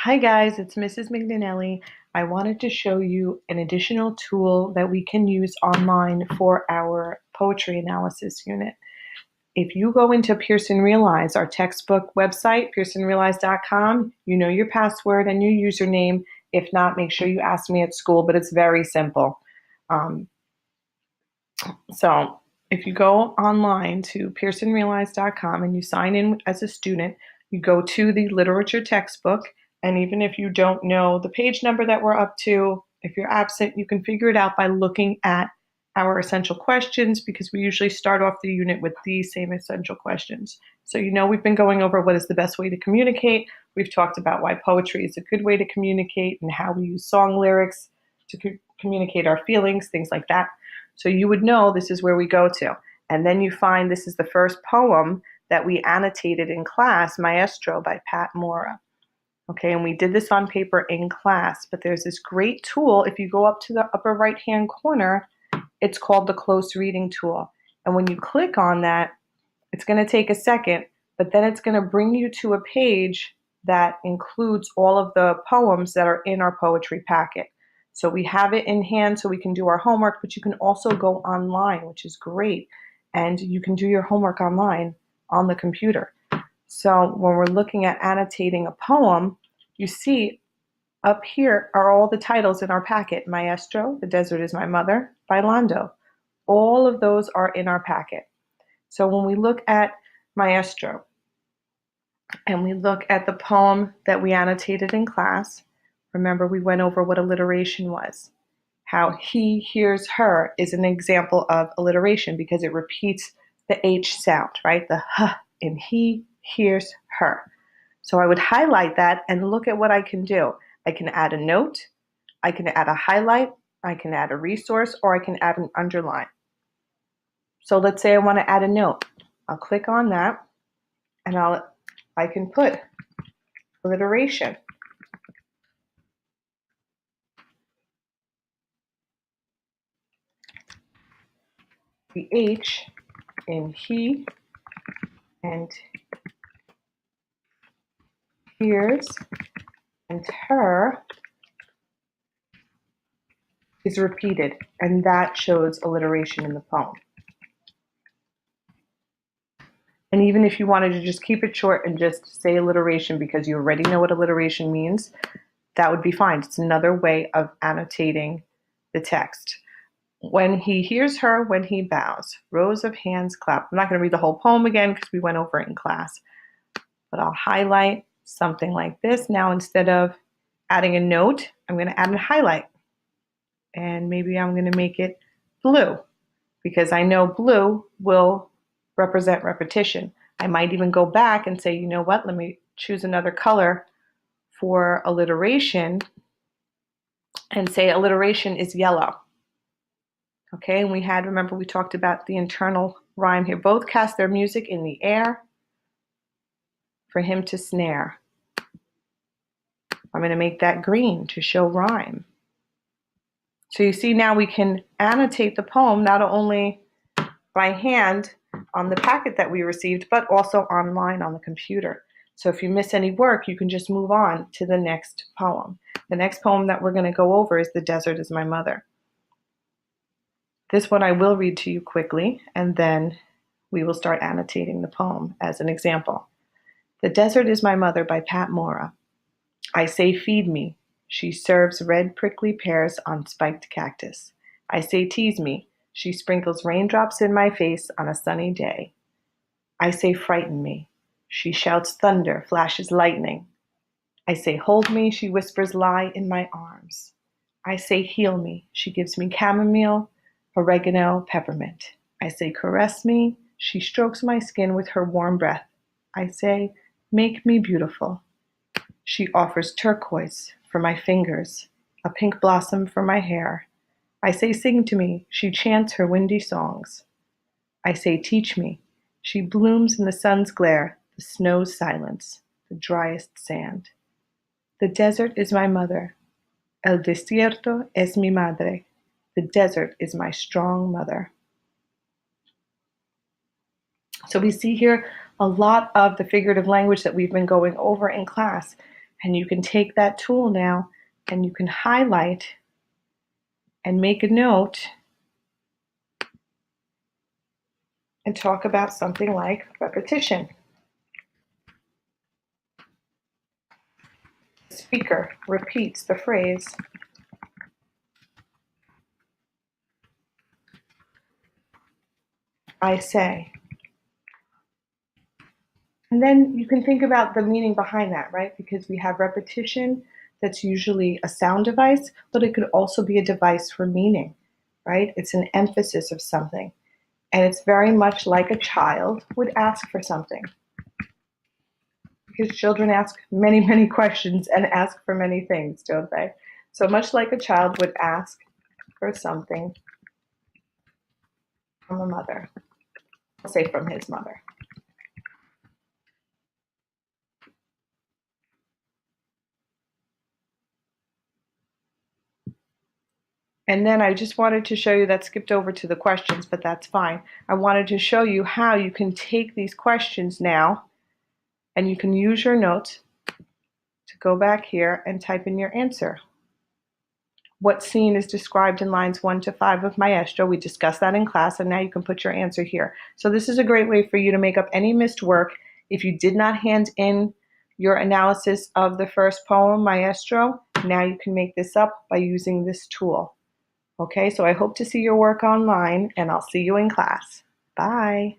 Hi guys, it's Mrs. McNanelli. I wanted to show you an additional tool that we can use online for our poetry analysis unit. If you go into Pearson Realize, our textbook website, pearsonrealize.com, you know your password and your username. If not, make sure you ask me at school, but it's very simple. Um, so if you go online to pearsonrealize.com and you sign in as a student, you go to the literature textbook. And even if you don't know the page number that we're up to, if you're absent, you can figure it out by looking at our essential questions, because we usually start off the unit with these same essential questions. So you know we've been going over what is the best way to communicate. We've talked about why poetry is a good way to communicate and how we use song lyrics to communicate our feelings, things like that. So you would know this is where we go to. And then you find this is the first poem that we annotated in class, Maestro by Pat Mora. Okay, and we did this on paper in class, but there's this great tool. If you go up to the upper right-hand corner, it's called the close reading tool. And when you click on that, it's going to take a second, but then it's going to bring you to a page that includes all of the poems that are in our poetry packet. So we have it in hand so we can do our homework, but you can also go online, which is great. And you can do your homework online on the computer. So when we're looking at annotating a poem, you see up here are all the titles in our packet. Maestro, The Desert Is My Mother, by Lando. All of those are in our packet. So when we look at Maestro and we look at the poem that we annotated in class, remember we went over what alliteration was. How he hears her is an example of alliteration because it repeats the H sound, right? The H in he hears her. So I would highlight that and look at what I can do. I can add a note, I can add a highlight, I can add a resource, or I can add an underline. So let's say I want to add a note. I'll click on that and I can put alliteration. The H in he and hears and her is repeated, and that shows alliteration in the poem. And even if you wanted to just keep it short and just say alliteration because you already know what alliteration means, that would be fine. It's another way of annotating the text. When he hears her, when he bows, rows of hands clap. I'm not going to read the whole poem again because we went over it in class, but I'll highlight something like this. Now, instead of adding a note, I'm going to add a highlight. And maybe I'm going to make it blue because I know blue will represent repetition. I might even go back and say, you know what, let me choose another color for alliteration and say alliteration is yellow. Okay, and remember we talked about the internal rhyme here. Both cast their music in the air for him to snare. I'm going to make that green to show rhyme. So you see now we can annotate the poem not only by hand on the packet that we received, but also online on the computer. So if you miss any work, you can just move on to the next poem. The next poem that we're going to go over is The Desert Is My Mother. This one I will read to you quickly, and then we will start annotating the poem as an example. The Desert Is My Mother by Pat Mora. I say feed me. She serves red prickly pears on spiked cactus. I say tease me. She sprinkles raindrops in my face on a sunny day. I say frighten me. She shouts thunder, flashes lightning. I say hold me. She whispers lie in my arms. I say heal me. She gives me chamomile, oregano, peppermint. I say caress me. She strokes my skin with her warm breath. I say make me beautiful. She offers turquoise for my fingers, a pink blossom for my hair. I say sing to me. She chants her windy songs. I say teach me. She blooms in the sun's glare, the snow's silence, the driest sand. The desert is my mother. El desierto es mi madre. The desert is my strong mother. So we see here a lot of the figurative language that we've been going over in class. And you can take that tool now and you can highlight and make a note and talk about something like repetition. The speaker repeats the phrase, I say. And then you can think about the meaning behind that, right? Because we have repetition that's usually a sound device, but it could also be a device for meaning, right? It's an emphasis of something. And it's very much like a child would ask for something. Because children ask many, many questions and ask for many things, don't they? So much like a child would ask for something from a mother, I'll say from his mother. And then I just wanted to show you, that skipped over to the questions, but that's fine. I wanted to show you how you can take these questions now and you can use your notes to go back here and type in your answer. What scene is described in lines 1 to 5 of Maestro? We discussed that in class, and now you can put your answer here. So this is a great way for you to make up any missed work. If you did not hand in your analysis of the first poem, Maestro, now you can make this up by using this tool. Okay, so I hope to see your work online, and I'll see you in class. Bye.